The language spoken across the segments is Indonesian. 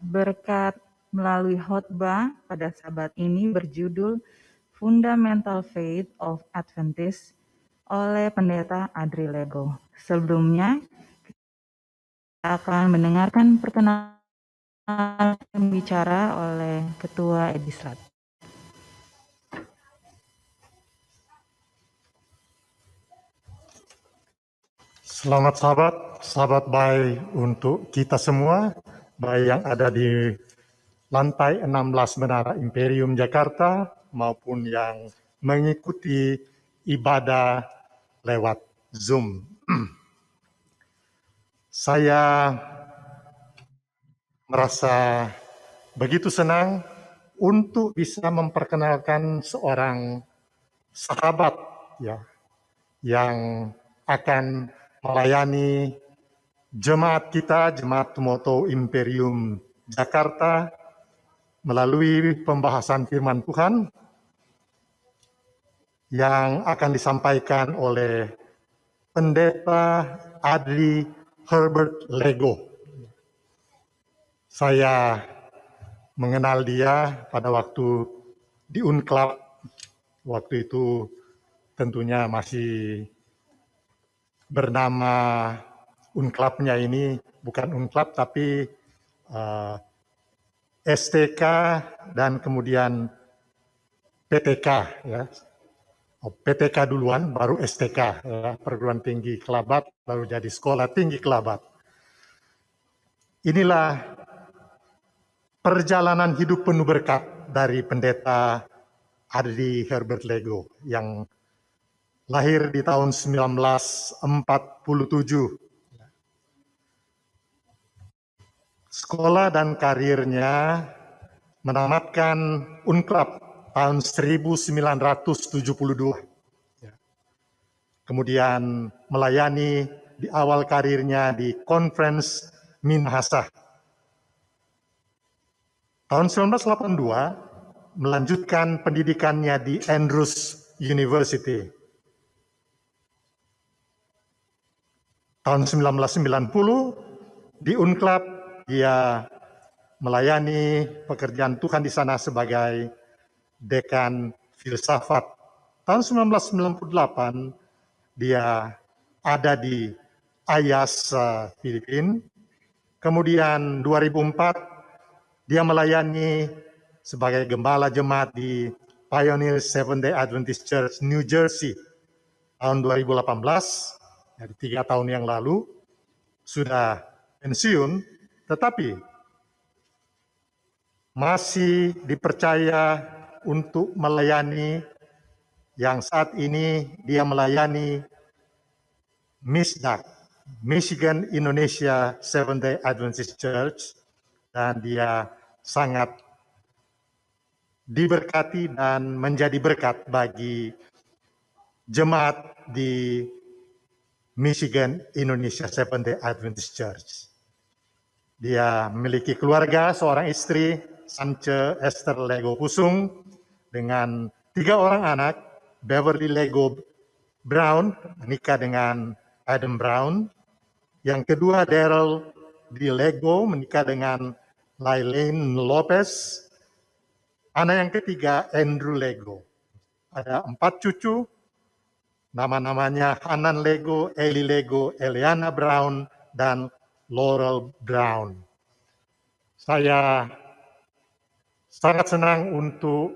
berkat melalui khotbah pada Sabat ini berjudul Fundamental Faith of Adventists oleh Pendeta Adri Lego. Sebelumnya, kita akan mendengarkan perkenalan pembicara oleh Ketua Edisrat. Selamat sahabat baik untuk kita semua, baik yang ada di lantai 16 Menara Imperium Jakarta maupun yang mengikuti ibadah lewat Zoom. Saya merasa begitu senang untuk bisa memperkenalkan seorang sahabat ya yang akan melayani jemaat kita, Jemaat Tumoto Imperium Jakarta, melalui pembahasan firman Tuhan yang akan disampaikan oleh Pendeta Adri Herbert Lego. Saya mengenal dia pada waktu di Unclub. Waktu itu tentunya masih bernama Unclubnya ini bukan Unclub tapi STK dan kemudian PTK ya. PTK duluan baru STK ya, Perguruan Tinggi Kelabat baru jadi Sekolah Tinggi Kelabat. Inilah perjalanan hidup penuh berkat dari Pendeta Adri Herbert Lego yang lahir di tahun 1947. Sekolah dan karirnya menamatkan Unclub tahun 1972. Kemudian melayani di awal karirnya di Conference Minahasa. Tahun 1982 melanjutkan pendidikannya di Andrews University. Tahun 1990 di Unclub dia melayani pekerjaan Tuhan di sana sebagai dekan filsafat. Tahun 1998 dia ada di Ayas Filipina. Kemudian 2004 dia melayani sebagai gembala jemaat di Pioneer Seventh-day Adventist Church New Jersey. Tahun 2018, dari 3 tahun yang lalu, sudah pensiun, tetapi masih dipercaya untuk melayani yang saat ini dia melayani MISDAC, Michigan Indonesia Seventh-day Adventist Church, dan dia sangat diberkati dan menjadi berkat bagi jemaat di Michigan Indonesia Seventh-day Adventist Church. Dia memiliki keluarga, seorang istri, Sance Esther Lego Kusung, dengan 3 orang anak, Beverly Lego Brown, menikah dengan Adam Brown. Yang kedua, Daryl D. Lego, menikah dengan Lailene Lopez. Anak yang ketiga, Andrew Lego. Ada 4 cucu, nama-namanya Hanan Lego, Eli Lego, Eliana Brown, dan Laurel Brown. Saya sangat senang untuk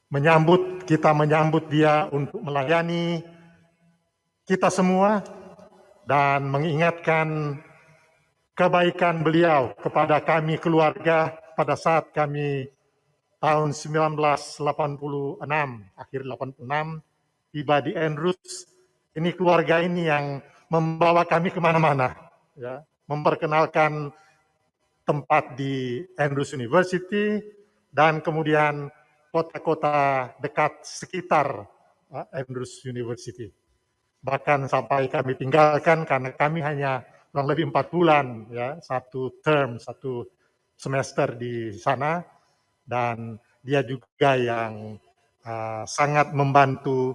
menyambut dia untuk melayani kita semua dan mengingatkan kebaikan beliau kepada kami keluarga pada saat kami tahun 1986, akhir 86, tiba di Andrews. Ini keluarga ini yang membawa kami kemana-mana, ya, memperkenalkan tempat di Andrews University dan kemudian kota-kota dekat sekitar Andrews University. Bahkan sampai kami tinggalkan karena kami hanya kurang lebih 4 bulan, ya, 1 term, 1 semester di sana, dan dia juga yang sangat membantu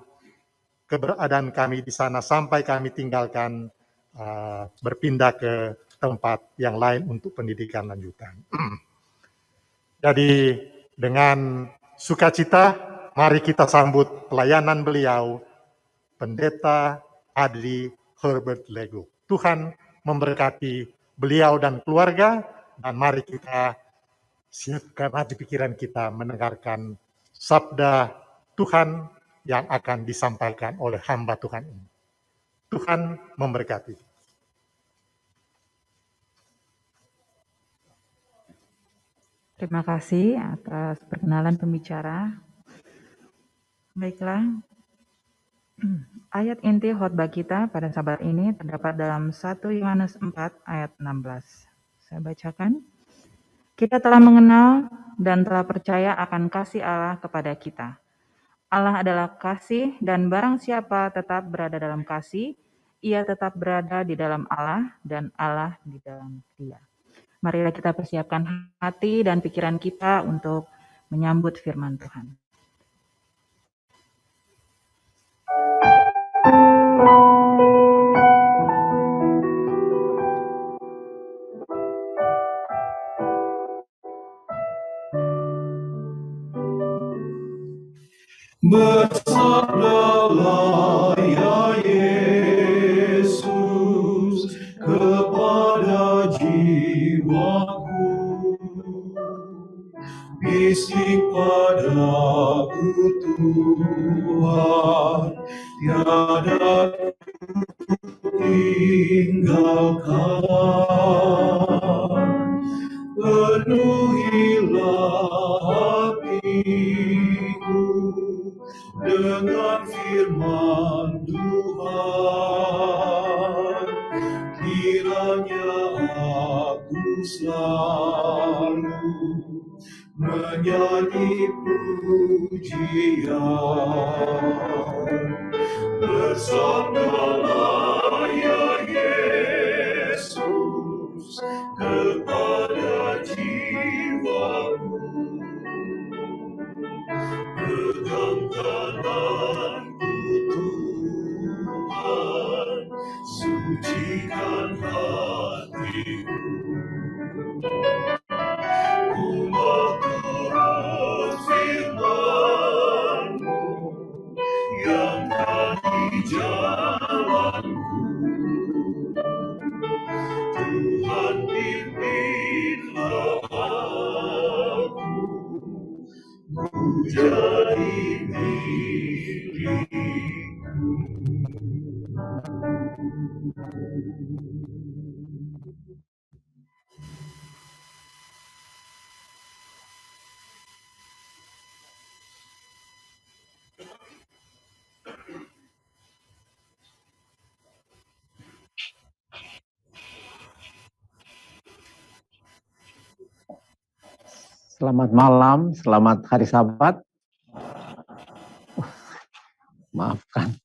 keberadaan kami di sana sampai kami tinggalkan berpindah ke tempat yang lain untuk pendidikan lanjutan. Jadi dengan sukacita, mari kita sambut pelayanan beliau, Pendeta Adri Herbert Lego. Tuhan memberkati beliau dan keluarga, dan mari kita siapkan hati pikiran kita mendengarkan sabda Tuhan yang akan disampaikan oleh hamba Tuhan ini. Tuhan memberkati. Terima kasih atas perkenalan pembicara. Baiklah, ayat inti khotbah kita pada Sabat ini terdapat dalam 1 Yohanes 4 ayat 16. Saya bacakan. Kita telah mengenal dan telah percaya akan kasih Allah kepada kita. Allah adalah kasih, dan barang siapa tetap berada dalam kasih, ia tetap berada di dalam Allah dan Allah di dalam dia. Marilah kita persiapkan hati dan pikiran kita untuk menyambut firman Tuhan. Bersabdalah ya Yesus kepada jiwaku, bisik padaku Tuhan, tiada tinggalkan. Penuhilah hatiku dengan firman Tuhan, kiranya aku selalu menyanyi pujian. Bersabdalah ya Yesus kepada jiwaku, pegang tanganku Tuhan, sucikan hatiku. Ku mau turut firman-Mu yang kami jalanku. Tuhan pimpinlah aku, ku jadi milik-Mu. Selamat malam, selamat hari Sabat. Maafkan.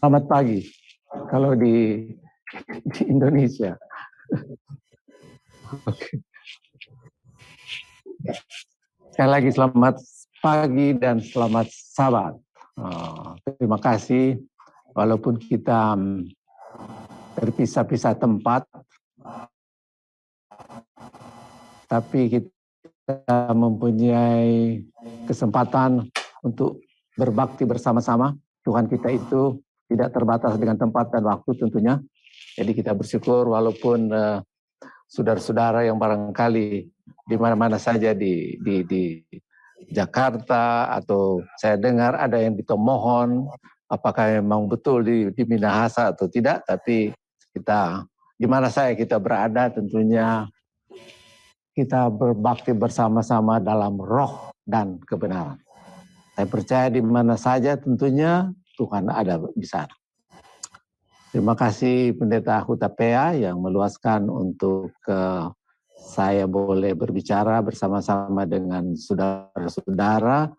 Selamat pagi kalau di Indonesia. Oke. Sekali lagi selamat pagi dan selamat Sabat. Terima kasih, walaupun kita terpisah-pisah tempat, tapi kita mempunyai kesempatan untuk berbakti bersama-sama. Tuhan kita itu tidak terbatas dengan tempat dan waktu tentunya. Jadi kita bersyukur walaupun saudara-saudara yang barangkali di mana-mana saja di Jakarta, atau saya dengar ada yang di Tomohon, apakah memang betul di Minahasa atau tidak, tapi kita di mana saja kita berada tentunya kita berbakti bersama-sama dalam roh dan kebenaran. Saya percaya di mana saja tentunya Tuhan ada di sana. Terima kasih Pendeta Hutapea yang meluaskan untuk saya boleh berbicara bersama-sama dengan saudara-saudara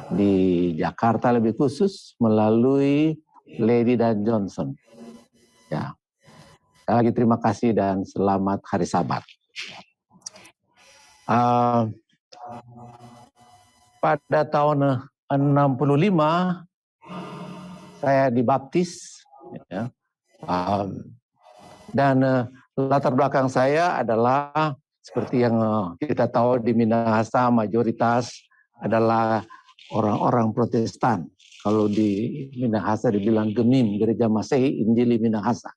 di Jakarta, lebih khusus melalui Lady dan Johnson. Ya. Sekali lagi terima kasih dan selamat hari Sabat. Pada tahun 65 saya dibaptis, ya. Dan latar belakang saya adalah seperti yang kita tahu di Minahasa mayoritas adalah orang-orang Protestan. Kalau di Minahasa dibilang Gemim, Gereja Masehi Injili Minahasa.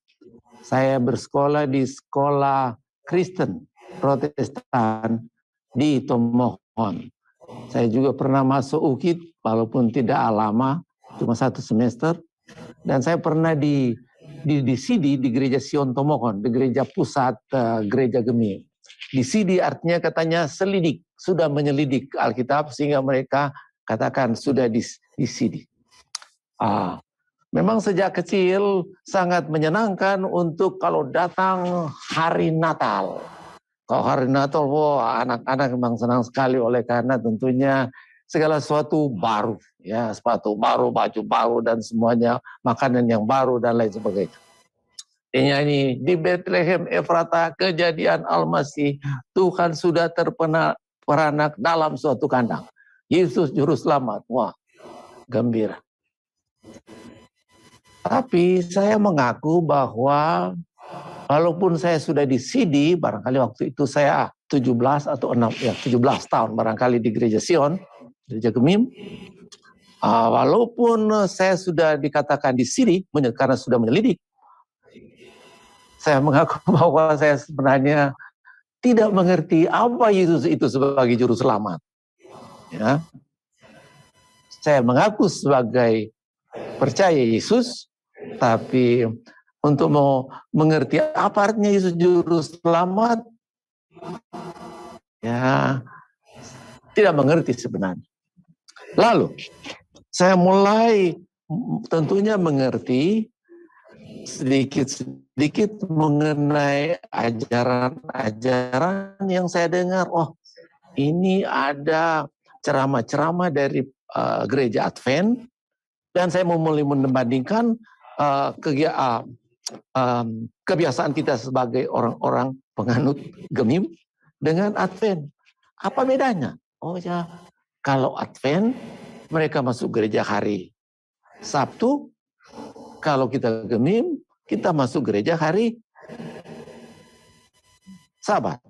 Saya bersekolah di sekolah Kristen Protestan di Tomohon. Saya juga pernah masuk UKIT, walaupun tidak lama, cuma 1 semester. Dan saya pernah di CD di Gereja Sion Tomohon, di Gereja Pusat Gereja Gemim. Di CD artinya katanya selidik, sudah menyelidik Alkitab sehingga mereka katakan sudah di CD. Memang sejak kecil sangat menyenangkan untuk kalau datang hari Natal. Kalau hari Natal, wah anak-anak memang senang sekali oleh karena tentunya segala sesuatu baru, ya sepatu baru, baju baru dan semuanya makanan yang baru dan lain sebagainya. Ini di Bethlehem Efrata kejadian Al-Masih, Tuhan sudah terperanak dalam suatu kandang. Yesus juru selamat, wah gembira. Tapi saya mengaku bahwa walaupun saya sudah di CD, barangkali waktu itu saya 17 atau 17 tahun barangkali di Gereja Sion, Gereja Gemim. Walaupun saya sudah dikatakan di CD karena sudah menyelidik, saya mengaku bahwa saya sebenarnya tidak mengerti apa Yesus itu sebagai juru selamat. Ya. Saya mengaku sebagai percaya Yesus, tapi untuk mau mengerti apa artinya Yesus juru selamat, ya tidak mengerti sebenarnya. Lalu saya mulai tentunya mengerti sedikit-sedikit mengenai ajaran-ajaran yang saya dengar. Oh, ini ada ceramah-ceramah dari gereja Advent, dan saya mau mulai membandingkan kebiasaan kita sebagai orang-orang penganut Gemim dengan Advent. Apa bedanya? Oh ya, kalau Advent mereka masuk gereja hari Sabtu, kalau kita Gemim kita masuk gereja hari Sabat.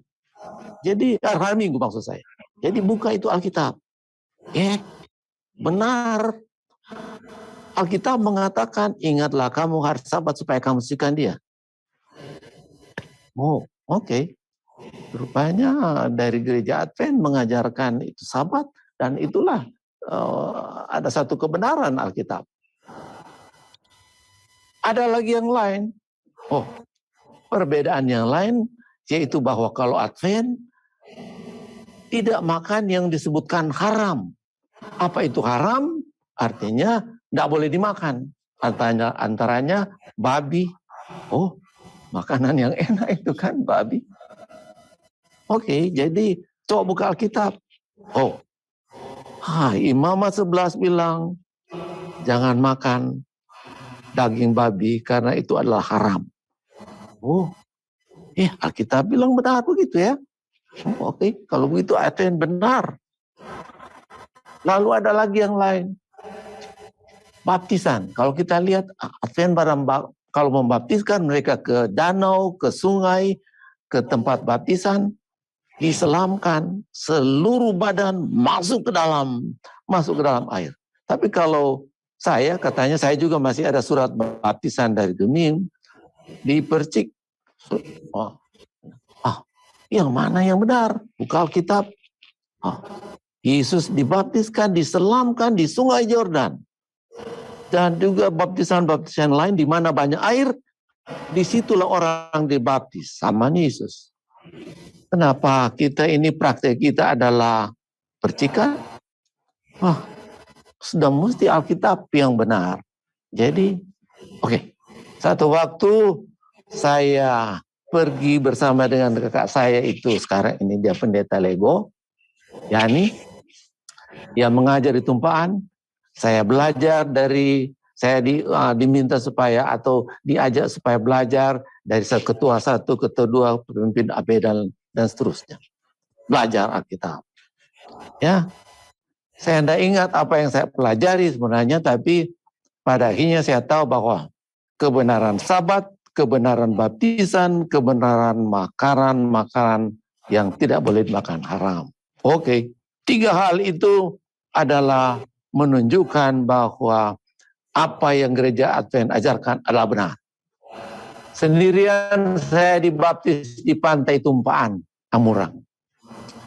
Jadi hari Minggu maksud saya. Jadi buka itu Alkitab. Benar. Alkitab mengatakan, ingatlah kamu hari Sabat supaya kamu sucikan dia. Oh, oke. Rupanya dari gereja Advent mengajarkan itu Sabat, dan itulah ada satu kebenaran Alkitab. Ada lagi yang lain. Oh, perbedaan yang lain, yaitu bahwa kalau Advent tidak makan yang disebutkan haram. Apa itu haram? Artinya tidak boleh dimakan. Antaranya babi. Oh, makanan yang enak itu kan babi. Oke, jadi coba buka Alkitab. Oh, Imamat 11 bilang jangan makan daging babi karena itu adalah haram. Oh, Alkitab bilang benar begitu ya. Oh, oke, kalau begitu Advent benar. Lalu ada lagi yang lain. Baptisan. Kalau kita lihat Advent kalau membaptiskan mereka ke danau, ke sungai, ke tempat baptisan, diselamkan seluruh badan masuk ke dalam air. Tapi kalau katanya saya juga masih ada surat baptisan dari Gemim, dipercik. Yang mana yang benar? Buka Alkitab. Yesus dibaptiskan, diselamkan di sungai Yordan. Dan juga baptisan-baptisan lain di mana banyak air, disitulah orang dibaptis sama Yesus. Kenapa kita ini praktek kita adalah percikan? Sudah mesti Alkitab yang benar. Jadi, satu waktu saya pergi bersama dengan kakak saya itu sekarang ini dia pendeta Lego, Yani, yang mengajar di Tumpaan. Saya belajar saya diminta supaya atau diajak supaya belajar dari ketua 1, ketua 2, pemimpin AB dan seterusnya. Belajar Alkitab. Ya, saya tidak ingat apa yang saya pelajari sebenarnya, tapi pada akhirnya saya tahu bahwa kebenaran Sabat, kebenaran baptisan, kebenaran makanan yang tidak boleh dimakan, haram. Oke, 3 hal itu adalah menunjukkan bahwa apa yang gereja Advent ajarkan adalah benar. Sendirian saya dibaptis di Pantai Tumpaan, Amurang.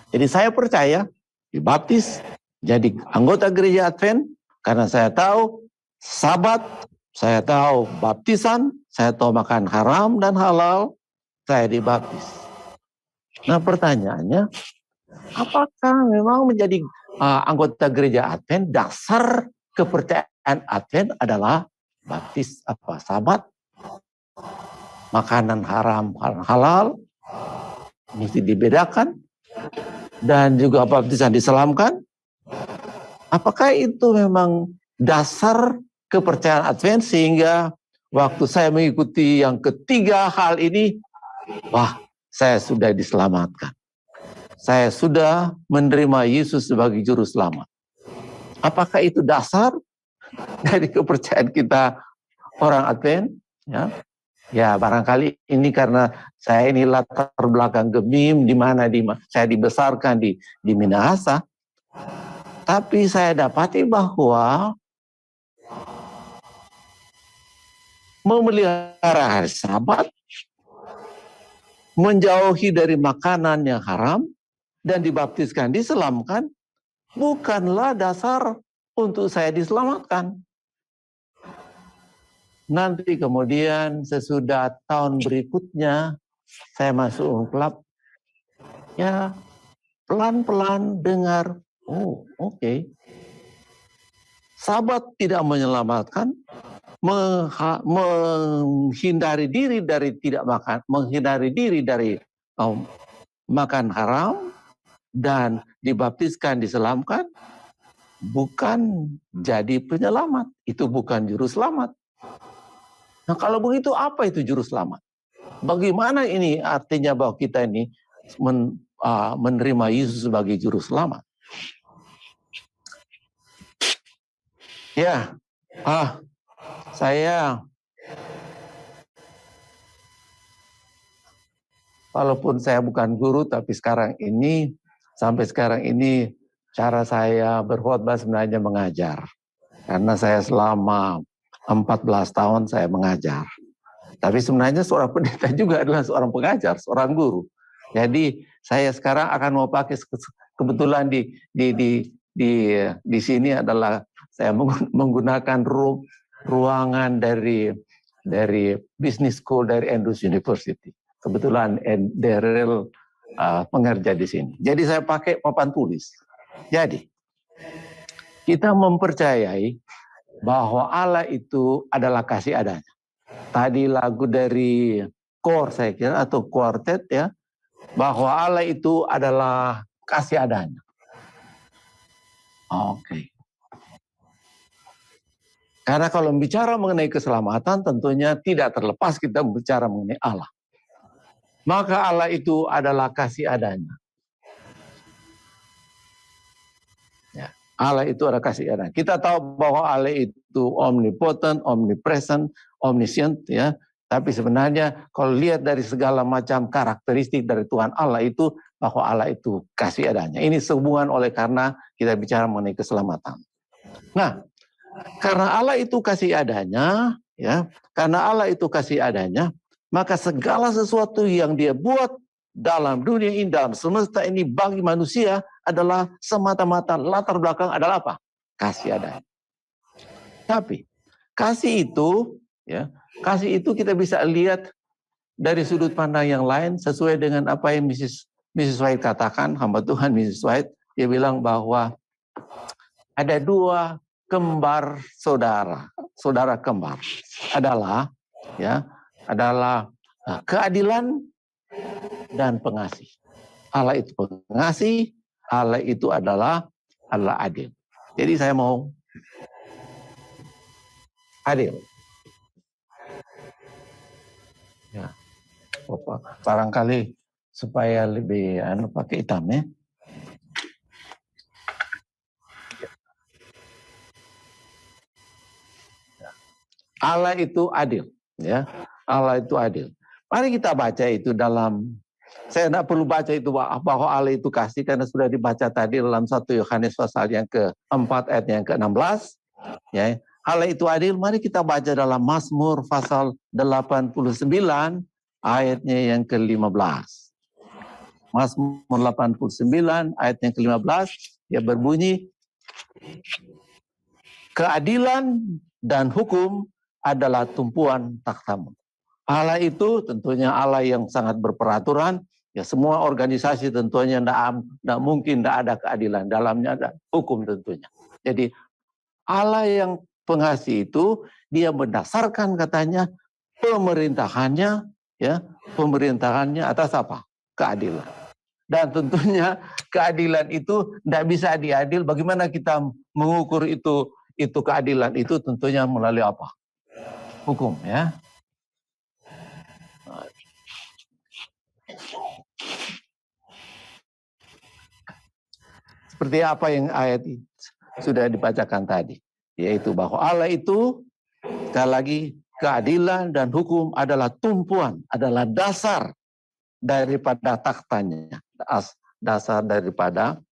Jadi saya percaya dibaptis jadi anggota gereja Advent karena saya tahu Sabat, saya tahu baptisan, saya tahu makan haram dan halal, saya dibaptis. Nah pertanyaannya, apakah memang menjadi anggota gereja Advent dasar kepercayaan Advent adalah baptis Sabat, makanan haram halal mesti dibedakan, dan juga baptisan diselamkan? Apakah itu memang dasar kepercayaan Advent sehingga waktu saya mengikuti yang ketiga hal ini, wah, saya sudah diselamatkan. Saya sudah menerima Yesus sebagai juru selamat. Apakah itu dasar dari kepercayaan kita orang Advent? Ya, barangkali ini karena saya ini latar belakang Gemim, di mana saya dibesarkan di Minahasa. Tapi saya dapati bahwa memelihara hari Sabat, menjauhi dari makanan yang haram, dan dibaptiskan, diselamatkan, bukanlah dasar untuk saya diselamatkan. Nanti kemudian sesudah tahun berikutnya saya masuk klub, ya pelan-pelan dengar, oh oke. Sabat tidak menyelamatkan, menghindari diri dari tidak makan, menghindari diri dari makan haram, dan dibaptiskan, diselamatkan, bukan jadi penyelamat. Itu bukan juru selamat. Nah kalau begitu apa itu juru selamat? Bagaimana ini artinya bahwa kita ini menerima Yesus sebagai juru selamat? Ya, saya walaupun saya bukan guru, tapi sampai sekarang ini cara saya berkhotbah sebenarnya mengajar. Karena saya selama 14 tahun saya mengajar. Tapi sebenarnya seorang pendeta juga adalah seorang pengajar, seorang guru. Jadi saya sekarang akan mau pakai, kebetulan di sini adalah saya menggunakan ruangan dari Business School dari Andrews University. Kebetulan Daryl pengerja di sini. Jadi saya pakai papan tulis. Jadi kita mempercayai bahwa Allah itu adalah kasih adanya. Tadi lagu dari kor saya kira atau kuartet ya, bahwa Allah itu adalah kasih adanya. Oke. Karena kalau bicara mengenai keselamatan tentunya tidak terlepas kita bicara mengenai Allah. Maka Allah itu adalah kasih adanya. Allah itu adalah kasih adanya. Kita tahu bahwa Allah itu omnipotent, omnipresent, omniscient ya. Tapi sebenarnya kalau lihat dari segala macam karakteristik dari Tuhan Allah itu, bahwa Allah itu kasih adanya. Ini sehubungan oleh karena kita bicara mengenai keselamatan. Nah, karena Allah itu kasih adanya, ya, karena Allah itu kasih adanya, maka segala sesuatu yang Dia buat dalam dunia ini, dalam semesta ini bagi manusia adalah semata-mata latar belakang adalah apa? Kasih adanya. Tapi kasih itu, ya, kasih itu kita bisa lihat dari sudut pandang yang lain sesuai dengan apa yang Mrs. White katakan, hamba Tuhan Mrs. White, dia bilang bahwa ada 2 kembar saudara kembar adalah keadilan dan pengasih. Allah itu pengasih, Allah itu adalah adil. Jadi saya mau adil. Ya, barangkali supaya lebih pakai hitam ya. Allah itu adil, ya. Allah itu adil. Mari kita baca itu dalam, saya tidak perlu baca itu bahwa Allah itu kasih, karena sudah dibaca tadi dalam 1 Yohanes pasal yang ke-4 ayat yang ke-16. Ya, Allah itu adil. Mari kita baca dalam Mazmur pasal 89 ayatnya yang ke-15. Mazmur 89 ayat yang ke-15, ya berbunyi, keadilan dan hukum adalah tumpuan takhtamu. Allah itu tentunya Allah yang sangat berperaturan. Ya, semua organisasi tentunya tidak mungkin tidak ada keadilan, dalamnya ada hukum tentunya. Jadi Allah yang pengasih itu, dia mendasarkan katanya pemerintahannya, ya, pemerintahannya atas apa? Keadilan. Dan tentunya keadilan itu tidak bisa diadil. Bagaimana kita mengukur itu keadilan itu? Tentunya melalui apa? Hukum, ya. Seperti apa yang ayat itu sudah dibacakan tadi, yaitu bahwa Allah itu, sekali lagi, keadilan dan hukum adalah tumpuan, adalah dasar daripada taktanya, dasar daripada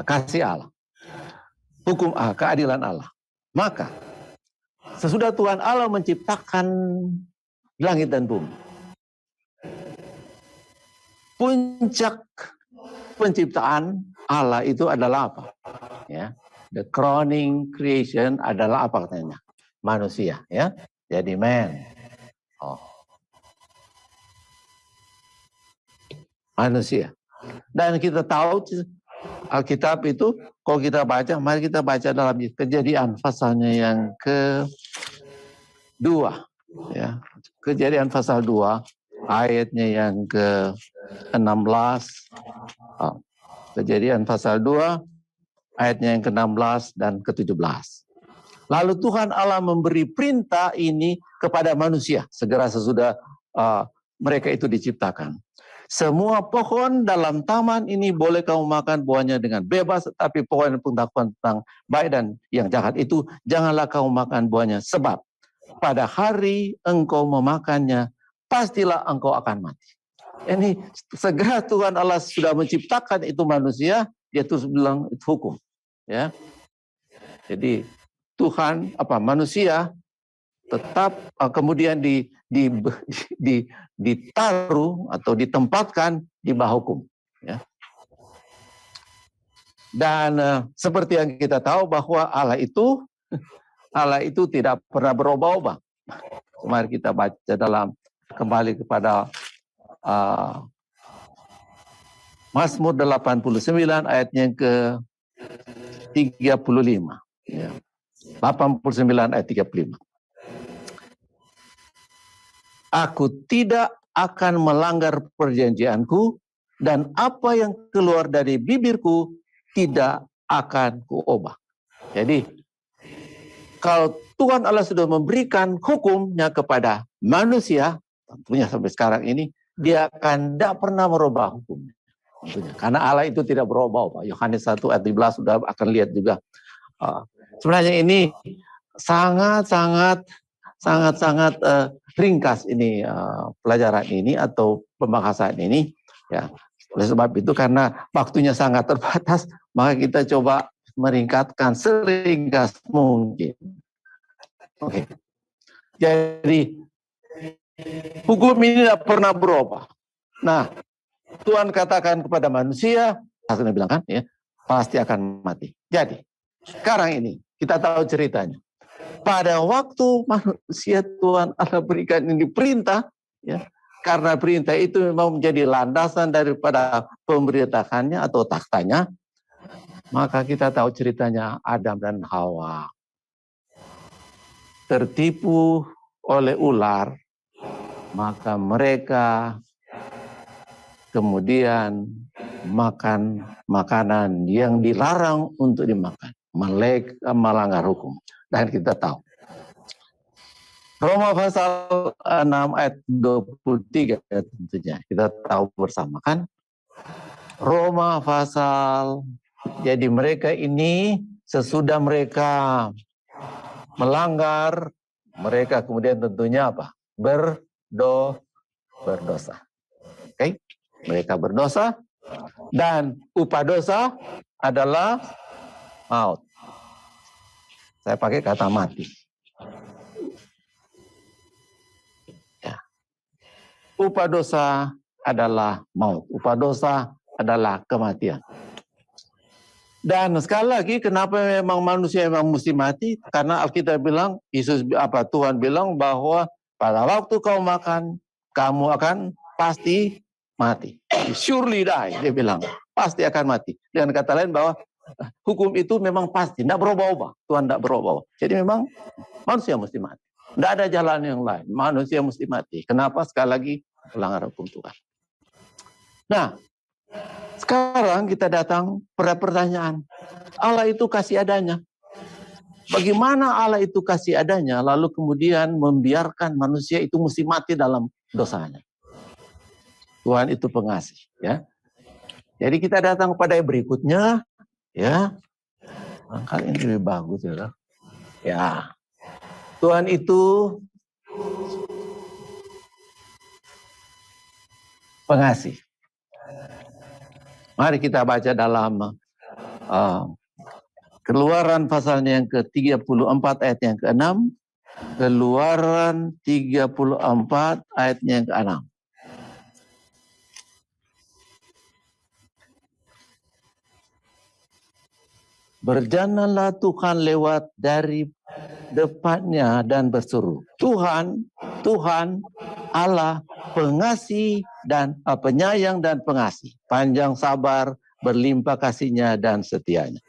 kasih Allah, hukum keadilan Allah. Maka sesudah Tuhan Allah menciptakan langit dan bumi, puncak penciptaan Allah itu adalah apa? Ya, the crowning creation adalah apa katanya? Manusia, ya. Jadi man. Manusia. Dan kita tahu Alkitab itu, kalau kita baca, mari kita baca dalam Kejadian pasalnya yang ke-2, ya. Kejadian pasal 2 ayatnya yang ke-16. Kejadian pasal 2 ayatnya yang ke-16 dan ke-17. Lalu Tuhan Allah memberi perintah ini kepada manusia segera sesudah mereka itu diciptakan. Semua pohon dalam taman ini boleh kamu makan buahnya dengan bebas, tetapi pohon pengetahuan tentang baik dan yang jahat itu janganlah kamu makan buahnya, sebab pada hari engkau memakannya pastilah engkau akan mati. Ini segera Tuhan Allah sudah menciptakan itu manusia, dia terus bilang itu hukum, ya. Jadi Tuhan manusia tetap kemudian ditaruh atau ditempatkan di bawah hukum, ya. Dan seperti yang kita tahu bahwa Allah itu tidak pernah berubah-ubah. Mari kita baca kembali kepada Mazmur 89 ayatnya ke-35. Ya. 89 ayat 35. Aku tidak akan melanggar perjanjianku, dan apa yang keluar dari bibirku tidak akan kuubah. Jadi, kalau Tuhan Allah sudah memberikan hukumnya kepada manusia, tentunya sampai sekarang ini, dia akan tidak pernah merubah hukumnya. Tentunya. Karena Allah itu tidak berubah-ubah. Yohanes 1 ayat 12 sudah akan lihat juga. Sebenarnya ini sangat ringkas ini pelajaran ini atau pembahasan ini, ya. Oleh sebab itu, karena waktunya sangat terbatas, maka kita coba meringkatkan seringkas mungkin. Oke. Jadi hukum ini tidak pernah berubah. Nah, Tuhan katakan kepada manusia, saya bilang kan, ya, pasti akan mati. Jadi sekarang ini kita tahu ceritanya. Pada waktu manusia Tuhan Allah berikan ini perintah, ya, karena perintah itu memang menjadi landasan daripada pemerintahannya atau taktanya, maka kita tahu ceritanya Adam dan Hawa tertipu oleh ular, maka mereka kemudian makan makanan yang dilarang untuk dimakan, melanggar hukum. Dan kita tahu Roma pasal 6 ayat 23 tentunya kita tahu bersama kan. Roma pasal, jadi mereka ini sesudah mereka melanggar mereka kemudian tentunya apa? Berdosa. Oke? Mereka berdosa dan upah dosa adalah maut. Saya pakai kata mati. Ya. Upah dosa adalah maut. Upah dosa adalah kematian. Dan sekali lagi, kenapa memang manusia memang mesti mati? Karena Alkitab bilang, Tuhan bilang bahwa pada waktu kau makan, kamu akan pasti mati. Surely die, dia bilang. Pasti akan mati. Dengan kata lain bahwa hukum itu memang pasti, tidak berubah-ubah. Tuhan tidak berubah-ubah. Jadi memang manusia mesti mati. Tidak ada jalan yang lain. Manusia mesti mati. Kenapa? Sekali lagi, melanggar hukum Tuhan. Nah, sekarang kita datang pada pertanyaan, Allah itu kasih adanya. Bagaimana Allah itu kasih adanya, lalu kemudian membiarkan manusia itu mesti mati dalam dosanya? Tuhan itu pengasih, ya. Jadi kita datang pada yang berikutnya, ya. Angka ini lebih bagus, ya. Ya, Tuhan itu pengasih. Mari kita baca dalam Keluaran pasalnya yang ke-34 ayat yang ke-6. Keluaran 34 ayatnya yang ke-6. Berjalanlah Tuhan lewat dari depannya dan berseru, Tuhan, Tuhan, Allah pengasih dan penyayang dan pengasih, panjang sabar, berlimpah kasihnya dan setianya.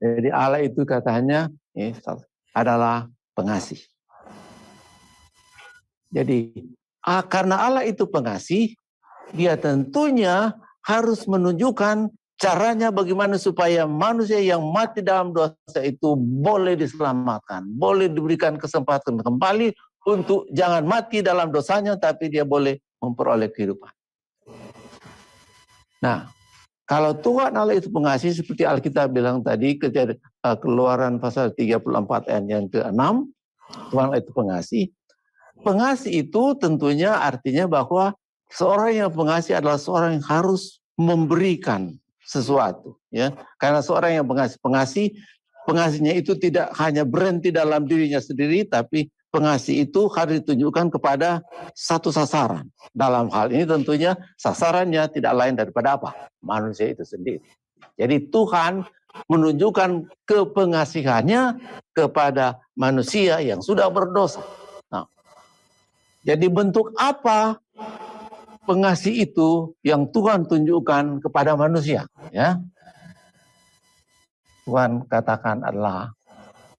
Jadi Allah itu katanya adalah pengasih. Jadi karena Allah itu pengasih, dia tentunya harus menunjukkan caranya bagaimana supaya manusia yang mati dalam dosa itu boleh diselamatkan, boleh diberikan kesempatan kembali untuk jangan mati dalam dosanya, tapi dia boleh memperoleh kehidupan. Nah, kalau Tuhan Allah itu pengasih, seperti Alkitab bilang tadi, Keluaran pasal 34 ayat yang ke-6, Tuhan Allah itu pengasih. Pengasih itu tentunya artinya bahwa seorang yang pengasih adalah seorang yang harus memberikan sesuatu, ya. Karena seorang yang pengasihnya itu tidak hanya berhenti dalam dirinya sendiri, tapi pengasih itu harus ditunjukkan kepada satu sasaran. Dalam hal ini tentunya sasarannya tidak lain daripada apa? Manusia itu sendiri. Jadi Tuhan menunjukkan kepengasihannya kepada manusia yang sudah berdosa. Nah, jadi bentuk apa pengasih itu yang Tuhan tunjukkan kepada manusia, ya? Tuhan katakan adalah,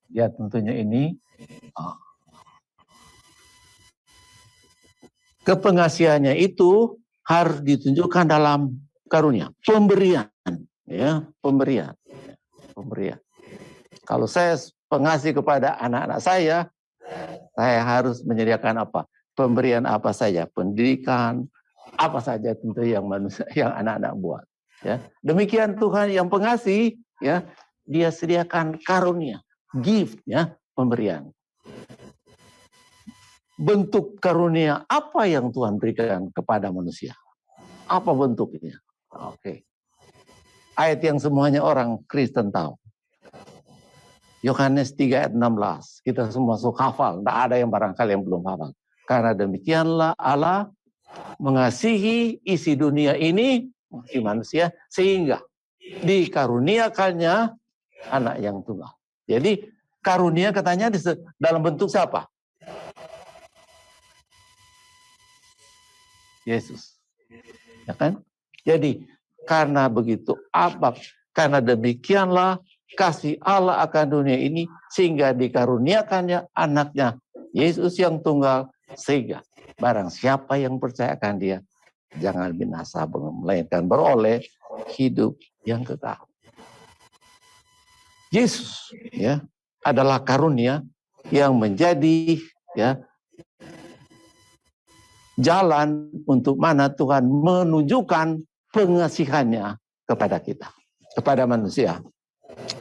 ya tentunya ini kepengasihannya itu harus ditunjukkan dalam karunia, pemberian, ya, pemberian. Kalau saya pengasih kepada anak-anak saya harus menyediakan apa? Pemberian apa saja, pendidikan, apa saja tentu yang manusia, yang anak-anak buat. Ya, demikian Tuhan yang pengasih, ya, dia sediakan karunia, gift, ya, pemberian. Bentuk karunia apa yang Tuhan berikan kepada manusia? Apa bentuknya? Oke. Ayat yang semuanya orang Kristen tahu. Yohanes 3 ayat 16. Kita semua suka hafal. Tidak ada yang barangkali yang belum hafal. Karena demikianlah Allah mengasihi isi dunia ini, si manusia, sehingga dikaruniakannya anak yang tunggal. Jadi karunia katanya dalam bentuk siapa? Yesus. Ya kan? Jadi karena begitu karena demikianlah kasih Allah akan dunia ini sehingga dikaruniakannya anaknya Yesus yang tunggal, sehingga barang siapa yang percayakan dia jangan binasa melainkan beroleh hidup yang kekal. Yesus, ya, adalah karunia yang menjadi, ya, jalan untuk mana Tuhan menunjukkan pengasihannya kepada kita, kepada manusia.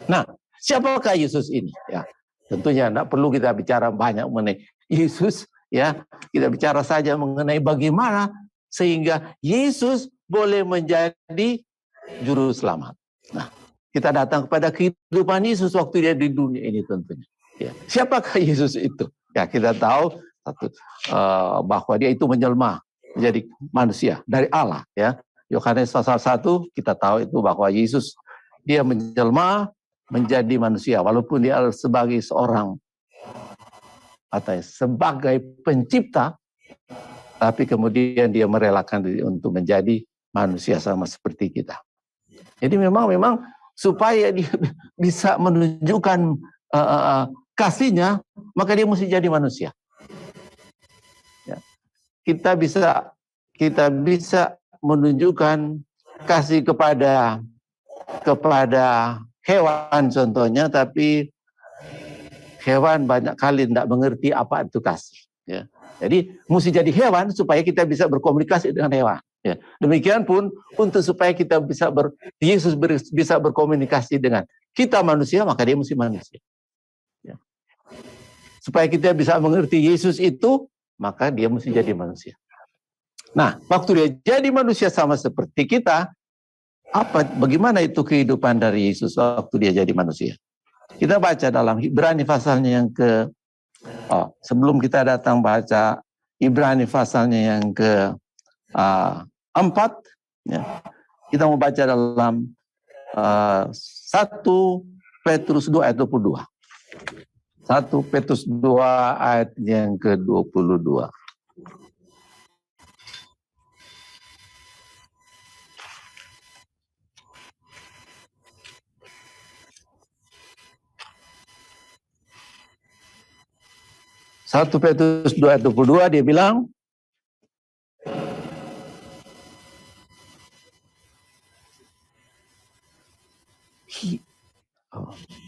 Nah, siapakah Yesus ini? Ya, Tentunya tidak perlu kita bicara banyak mengenai Yesus, ya. Kita bicara saja mengenai bagaimana sehingga Yesus boleh menjadi juru selamat. Nah, kita datang kepada kehidupan Yesus waktu dia di dunia ini tentunya. Ya. Siapakah Yesus itu? Ya, kita tahu bahwa dia itu menjelma menjadi manusia dari Allah. Ya, Yohanes pasal 1 kita tahu itu bahwa Yesus dia menjelma menjadi manusia, walaupun dia sebagai seorang atau sebagai pencipta, tapi kemudian dia merelakan diri untuk menjadi manusia sama seperti kita. Jadi memang supaya dia bisa menunjukkan kasihnya, maka dia mesti jadi manusia. Ya. Kita bisa menunjukkan kasih kepada hewan contohnya, tapi hewan banyak kali tidak mengerti apa itu kasih. Ya. Jadi mesti jadi hewan supaya kita bisa berkomunikasi dengan hewan. Ya. Demikian pun untuk supaya kita Yesus bisa berkomunikasi dengan kita manusia, maka dia mesti manusia. Ya. Supaya kita bisa mengerti Yesus itu, maka dia mesti jadi manusia. Nah, waktu dia jadi manusia sama seperti kita, bagaimana itu kehidupan dari Yesus waktu dia jadi manusia? Kita baca dalam Ibrani pasalnya yang sebelum kita datang baca Ibrani pasalnya yang ke-4, ya, kita mau baca dalam 1 Petrus 2 ayat 22. 1 Petrus 2 ayat yang ke-22. Satu Petrus 2 ayat 22 dia bilang,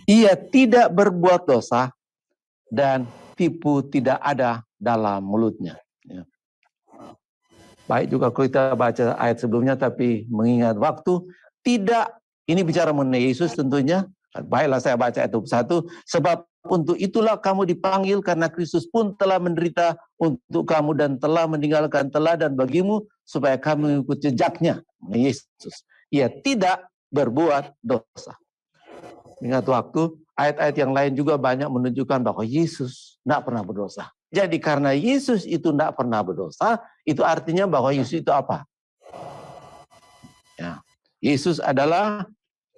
ia tidak berbuat dosa dan tipu tidak ada dalam mulutnya. Ya. Baik juga kalau kita baca ayat sebelumnya, tapi mengingat waktu, tidak, ini bicara mengenai Yesus tentunya. Baiklah saya baca ayat 21, sebab untuk itulah kamu dipanggil karena Kristus pun telah menderita untuk kamu dan telah meninggalkan teladan bagimu supaya kamu mengikut jejaknya. Yesus, ia tidak berbuat dosa. Ingat waktu, ayat-ayat yang lain juga banyak menunjukkan bahwa Yesus tidak pernah berdosa. Jadi karena Yesus itu tidak pernah berdosa, itu artinya bahwa Yesus itu apa? Ya, Yesus adalah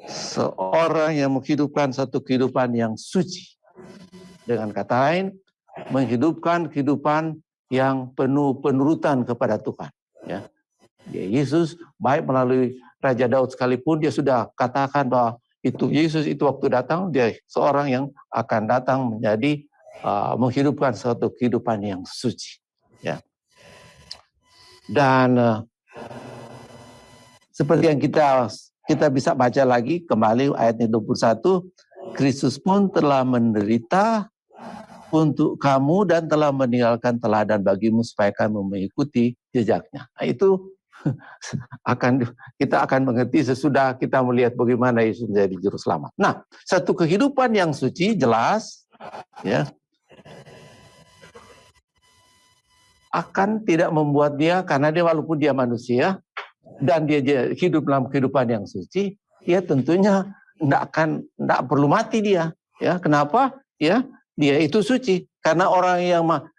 seorang yang menghidupkan satu kehidupan yang suci. Dengan kata lain, menghidupkan kehidupan yang penuh penurutan kepada Tuhan. Ya. Yesus baik melalui Raja Daud sekalipun dia sudah katakan bahwa itu Yesus itu waktu datang dia seorang yang akan datang menjadi menghidupkan suatu kehidupan yang suci. Ya. Dan seperti yang kita bisa baca lagi kembali ayatnya 21, Kristus pun telah menderita untuk kamu dan telah meninggalkan teladan bagimu supaya kamu mengikuti jejaknya. Nah, itu kita akan mengerti sesudah kita melihat bagaimana Yesus menjadi juru selamat. Nah, satu kehidupan yang suci jelas ya akan tidak membuat dia, karena dia walaupun dia manusia dan dia hidup dalam kehidupan yang suci, dia tentunya tidak perlu mati dia. Ya, kenapa? Ya, dia itu suci. Karena orang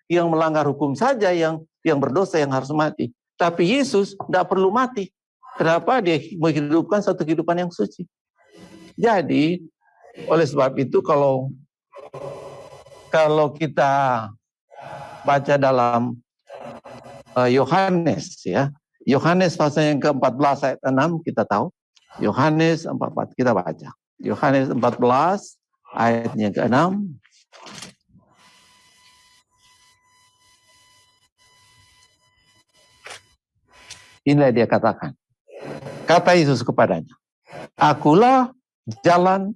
yang melanggar hukum saja yang berdosa yang harus mati. Tapi Yesus tidak perlu mati. Kenapa? Dia menghidupkan satu kehidupan yang suci. Jadi, oleh sebab itu kalau kita baca dalam Yohanes ya, Yohanes pasal yang ke-14 ayat 6 kita tahu. Yohanes 14 kita baca. Yohanes 14 ayatnya ke-6. Inilah dia katakan. Kata Yesus kepadanya, akulah jalan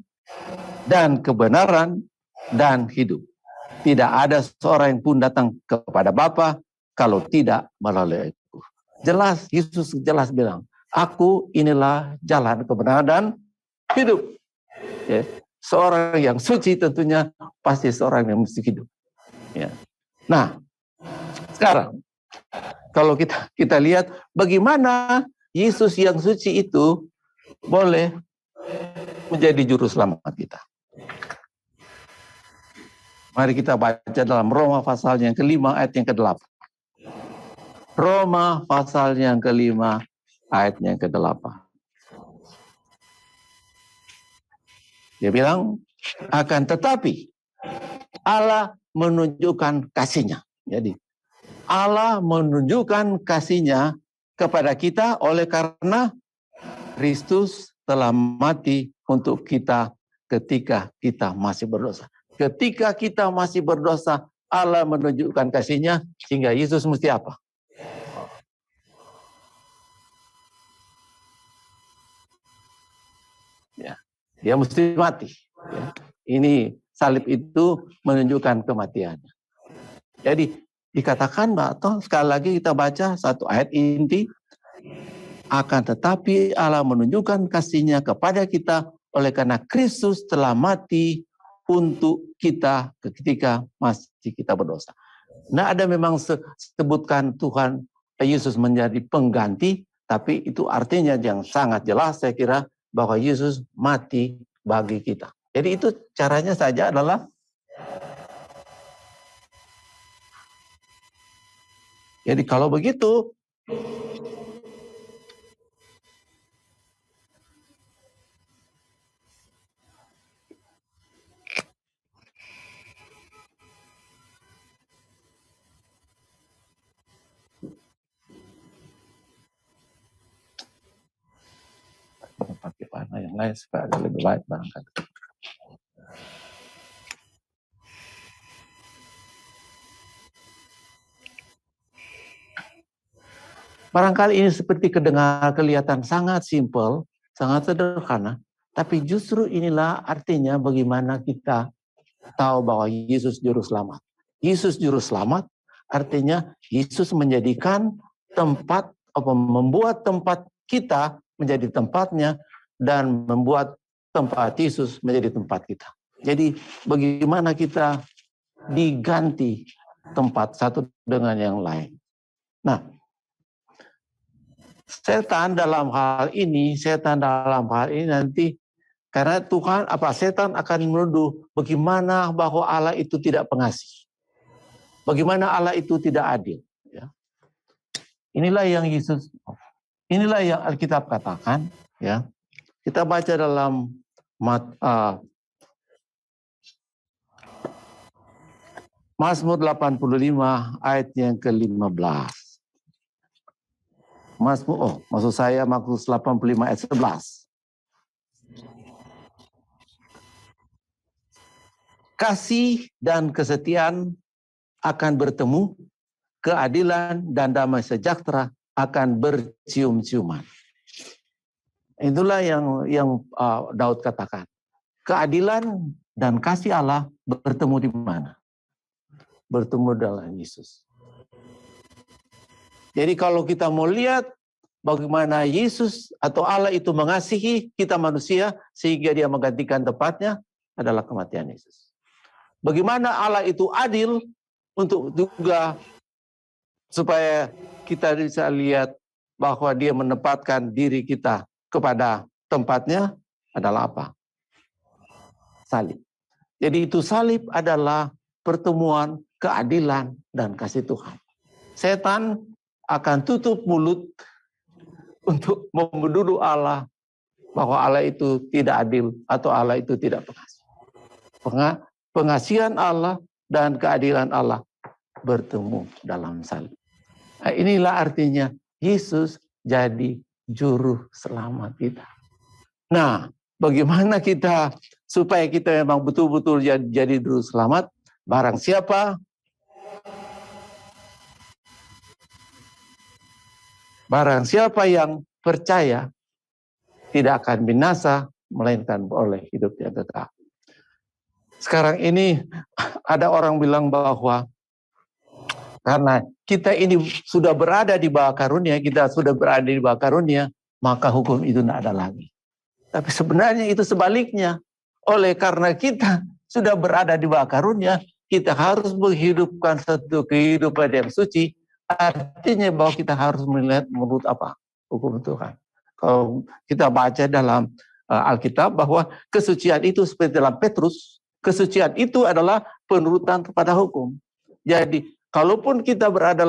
dan kebenaran dan hidup. Tidak ada seorang yang pun datang kepada Bapa kalau tidak melalui aku. Jelas, Yesus jelas bilang, aku inilah jalan kebenaran dan hidup. Ya. seorang yang suci tentunya pasti seorang yang mesti hidup. Ya. Nah, sekarang kalau kita lihat bagaimana Yesus yang suci itu boleh menjadi juru selamat kita. Mari kita baca dalam Roma pasal yang ke-5 ayat yang ke-8. Roma pasal yang ke-5 ayat yang ke-8. Dia bilang, akan tetapi Allah menunjukkan kasih-Nya. Jadi, Allah menunjukkan kasih-Nya kepada kita oleh karena Kristus telah mati untuk kita ketika kita masih berdosa. Ketika kita masih berdosa, Allah menunjukkan kasih-Nya sehingga Yesus mesti apa? Ya, dia mesti mati. Ya. Ini salib itu menunjukkan kematiannya. Jadi dikatakan atau sekali lagi kita baca satu ayat inti, akan tetapi Allah menunjukkan kasih-Nya kepada kita oleh karena Kristus telah mati untuk kita ketika masih kita berdosa. Nah, ada memang sebutkan Tuhan Yesus menjadi pengganti, tapi itu artinya yang sangat jelas saya kira bahwa Yesus mati bagi kita. Jadi itu caranya saja adalah jadi kalau begitu pakai warna yang lain supaya ada lebih baik barangkali. Barangkali ini seperti kelihatan sangat simpel, sangat sederhana, tapi justru inilah artinya bagaimana kita tahu bahwa Yesus juru selamat. Yesus juru selamat artinya Yesus menjadikan tempat, membuat tempat kita menjadi tempatnya dan membuat tempat Yesus menjadi tempat kita. Jadi bagaimana kita diganti tempat satu dengan yang lain. Nah, setan dalam hal ini nanti karena Tuhan setan akan menuduh bagaimana bahwa Allah itu tidak pengasih. Bagaimana Allah itu tidak adil, ya. Inilah yang Alkitab katakan, ya. Kita baca dalam Mazmur 85 ayat yang ke-15. Maksud saya Mazmur 85 ayat 11. Kasih dan kesetiaan akan bertemu, keadilan dan damai sejahtera akan bercium-ciuman. Itulah yang Daud katakan. Keadilan dan kasih Allah bertemu di mana? Bertemu dalam Yesus. Jadi kalau kita mau lihat bagaimana Yesus atau Allah itu mengasihi kita manusia sehingga dia menggantikan tempatnya adalah kematian Yesus. Bagaimana Allah itu adil untuk juga supaya kita bisa lihat bahwa dia menempatkan diri kita kepada tempatnya adalah apa? Salib. Jadi itu salib adalah pertemuan keadilan dan kasih Tuhan. Setan akan tutup mulut untuk menuduh Allah bahwa Allah itu tidak adil atau Allah itu tidak pengasih. Pengasihan Allah dan keadilan Allah bertemu dalam salib. Nah, inilah artinya Yesus jadi juru selamat kita. Nah, bagaimana kita supaya kita memang betul-betul jadi juru selamat? Barang siapa yang percaya tidak akan binasa, melainkan oleh hidup yang kekal. Sekarang ini ada orang bilang bahwa karena kita ini sudah berada di bawah karunia, maka hukum itu tidak ada lagi. Tapi sebenarnya itu sebaliknya. oleh karena kita sudah berada di bawah karunia, kita harus menghidupkan satu kehidupan yang suci. Artinya bahwa kita harus melihat menurut apa? Hukum Tuhan. Kalau kita baca dalam Alkitab bahwa kesucian itu seperti dalam Petrus, kesucian itu adalah penurutan kepada hukum. Jadi, kalaupun kita berada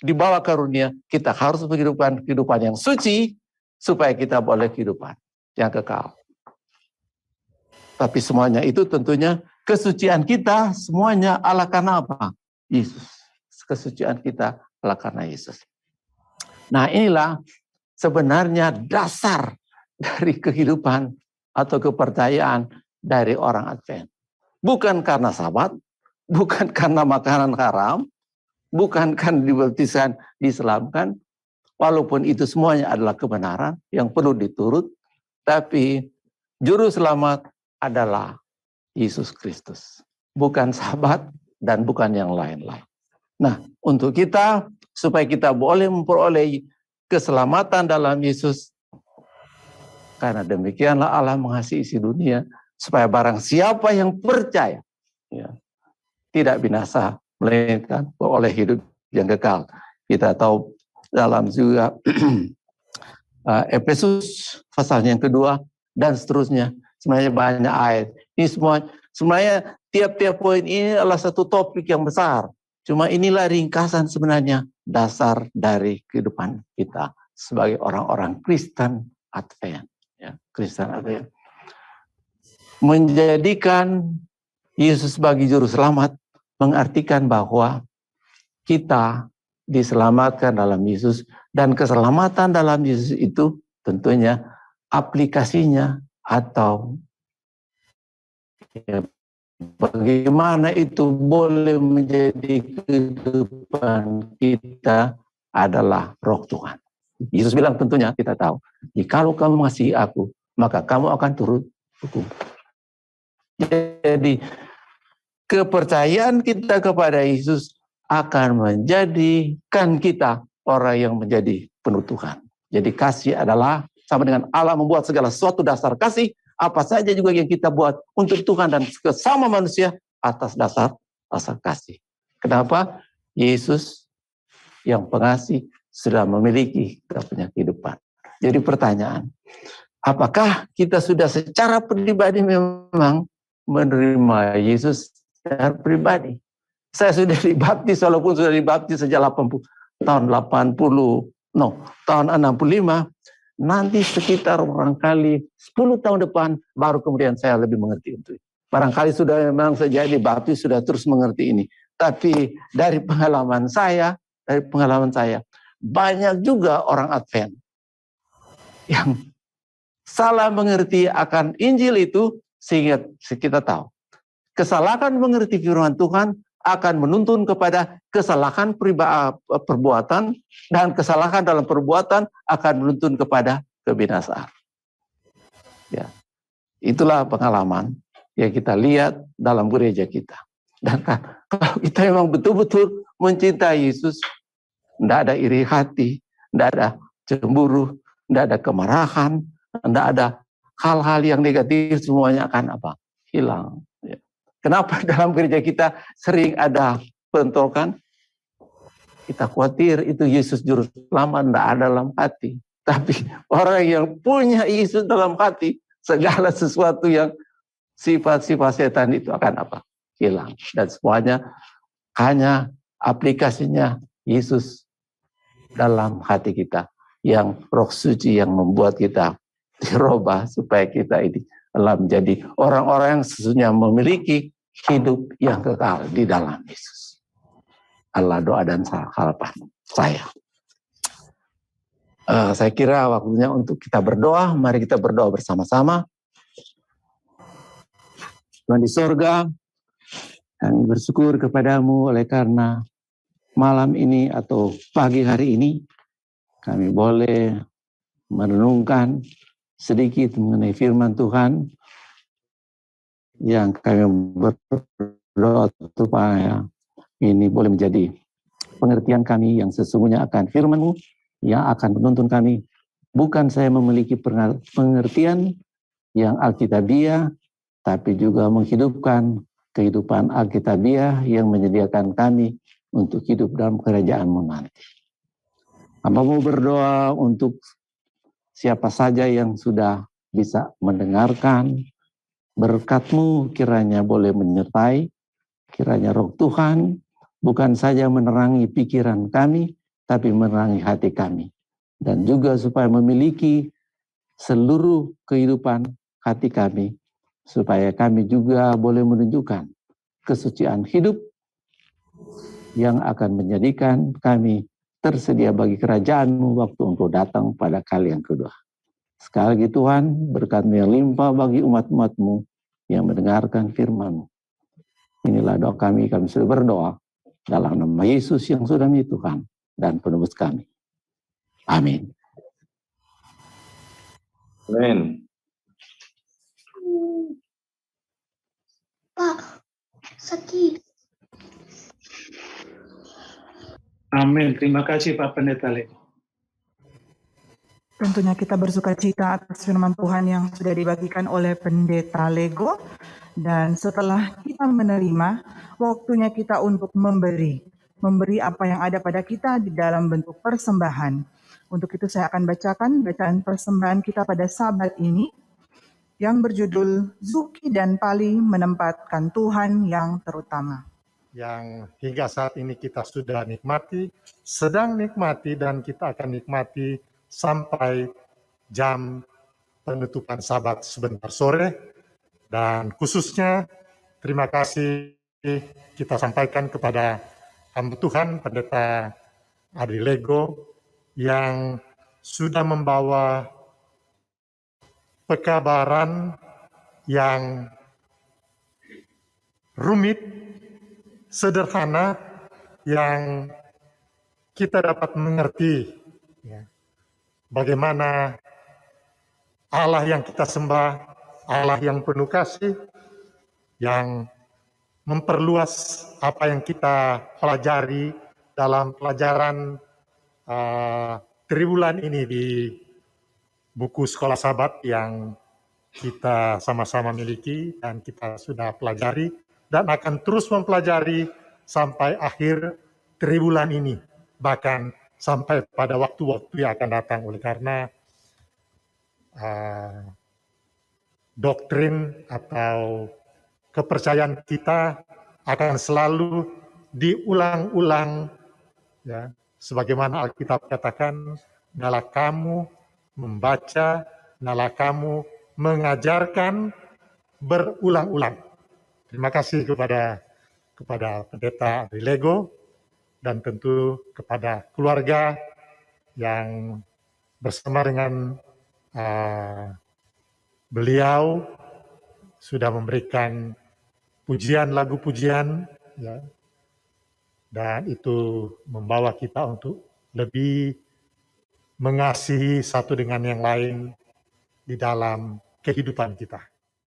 di bawah karunia, kita harus menghidupkan kehidupan yang suci supaya kita boleh kehidupan yang kekal. Tapi semuanya itu tentunya kesucian kita semuanya ala karena apa? Yesus. Kesucian kita ala karena Yesus. Nah, inilah sebenarnya dasar dari kehidupan atau kepercayaan dari orang Advent. Bukan karena Sabat, bukan karena makanan haram, bukan karena dibaptisan, diselamatkan, walaupun itu semuanya adalah kebenaran yang perlu diturut, tapi juru selamat adalah Yesus Kristus. Bukan Sabat dan bukan yang lain-lain. Nah, untuk kita, supaya kita boleh memperoleh keselamatan dalam Yesus, karena demikianlah Allah mengasihi isi dunia, supaya barang siapa yang percaya, ya, tidak binasa, melainkan oleh hidup yang kekal. Kita tahu dalam juga Efesus pasal yang kedua dan seterusnya, sebenarnya banyak ayat. Ini semua sebenarnya tiap-tiap poin ini adalah satu topik yang besar. Cuma inilah ringkasan sebenarnya dasar dari kehidupan kita sebagai orang-orang Kristen Advent. Ya, Kristen Advent. Menjadikan Yesus sebagai juru selamat mengartikan bahwa kita diselamatkan dalam Yesus, dan keselamatan dalam Yesus itu tentunya aplikasinya atau ya, bagaimana itu boleh menjadi kehidupan kita adalah Roh Tuhan. Yesus bilang tentunya kita tahu, jikalau kamu mengasihi aku, maka kamu akan turut hukum. Jadi kepercayaan kita kepada Yesus akan menjadikan kita orang yang menjadi penuh Tuhan. Jadi kasih adalah sama dengan Allah membuat segala sesuatu dasar kasih, apa saja juga yang kita buat untuk Tuhan dan sesama manusia atas dasar kasih. Kenapa? Yesus yang pengasih sudah memiliki kita punya kehidupan. Jadi pertanyaan, apakah kita sudah secara pribadi memang menerima Yesus secara pribadi? Saya sudah dibaptis, walaupun sudah dibaptis sejak tahun 65, nanti sekitar barangkali 10 tahun depan, baru kemudian saya lebih mengerti itu. Barangkali sudah memang sejak dibaptis, sudah terus mengerti ini. Tapi dari pengalaman saya, banyak juga orang Advent yang salah mengerti akan Injil itu, sehingga kita tahu kesalahan mengerti firman Tuhan akan menuntun kepada kesalahan perbuatan, dan kesalahan dalam perbuatan akan menuntun kepada kebinasaan. Ya, itulah pengalaman yang kita lihat dalam gereja kita. Dan kalau kita memang betul-betul mencintai Yesus, tidak ada iri hati, tidak ada cemburu, tidak ada kemarahan, tidak ada hal-hal yang negatif, semuanya akan apa? Hilang. Kenapa dalam gereja kita sering ada bentrokan? Kita khawatir itu Yesus juru selamat tidak ada dalam hati. Tapi orang yang punya Yesus dalam hati, segala sesuatu yang sifat-sifat setan itu akan apa? Hilang. Dan semuanya hanya aplikasinya Yesus dalam hati kita. Yang Roh Suci yang membuat kita dirubah supaya kita ini telah menjadi orang-orang yang sesungguhnya memiliki hidup yang kekal di dalam Yesus. Allah doa dan harapan saya. Saya kira waktunya untuk kita berdoa. Mari kita berdoa bersama-sama. Tuhan di sorga, kami bersyukur kepadamu oleh karena malam ini atau pagi hari ini kami boleh merenungkan sedikit mengenai firman Tuhan yang kami berdoa supaya ini boleh menjadi pengertian kami yang sesungguhnya akan firman-Mu yang akan menuntun kami. Bukan saya memiliki pengertian yang alkitabiah, tapi juga menghidupkan kehidupan Alkitabiah yang menyediakan kami untuk hidup dalam kerajaan-Mu nanti. Hamba mau berdoa untuk siapa saja yang sudah bisa mendengarkan, berkat-Mu kiranya boleh menyertai, kiranya Roh Tuhan bukan saja menerangi pikiran kami, tapi menerangi hati kami. Dan juga supaya memiliki seluruh kehidupan hati kami, supaya kami juga boleh menunjukkan kesucian hidup yang akan menjadikan kami tersedia bagi kerajaan-Mu waktu Engkau datang pada kali yang kedua. Sekali lagi Tuhan, berkat-Mu yang limpah bagi umat-umat-Mu yang mendengarkan firman-Mu. Inilah doa kami sudah berdoa dalam nama Yesus yang sudah menjadi Tuhan dan penebus kami. Amin. Amin. Pak, sakit. Amin. Terima kasih Pak Pendeta Lego. Tentunya kita bersuka cita atas firman Tuhan yang sudah dibagikan oleh Pendeta Lego. Dan setelah kita menerima, waktunya kita untuk memberi apa yang ada pada kita di dalam bentuk persembahan. Untuk itu saya akan bacakan bacaan persembahan kita pada Sabat ini yang berjudul Zuki dan Pali menempatkan Tuhan yang terutama. Yang hingga saat ini kita sudah nikmati, sedang nikmati, dan kita akan nikmati sampai jam penutupan Sabat sebentar sore. Dan khususnya terima kasih kita sampaikan kepada hamba Tuhan Pendeta Adi Lego yang sudah membawa pekabaran yang rumit, sederhana, yang kita dapat mengerti ya, bagaimana Allah yang kita sembah, Allah yang penuh kasih, yang memperluas apa yang kita pelajari dalam pelajaran triwulan ini di buku Sekolah Sabat yang kita sama-sama miliki dan kita sudah pelajari dan akan terus mempelajari sampai akhir triwulan ini, bahkan sampai pada waktu-waktu yang akan datang. Oleh karena doktrin atau kepercayaan kita akan selalu diulang-ulang, ya, sebagaimana Alkitab katakan, "Hendaklah kamu membaca, hendaklah kamu mengajarkan berulang-ulang." Terima kasih kepada Pendeta Adi Lego dan tentu kepada keluarga yang bersama dengan beliau sudah memberikan pujian, lagu pujian, ya, dan itu membawa kita untuk lebih mengasihi satu dengan yang lain di dalam kehidupan kita.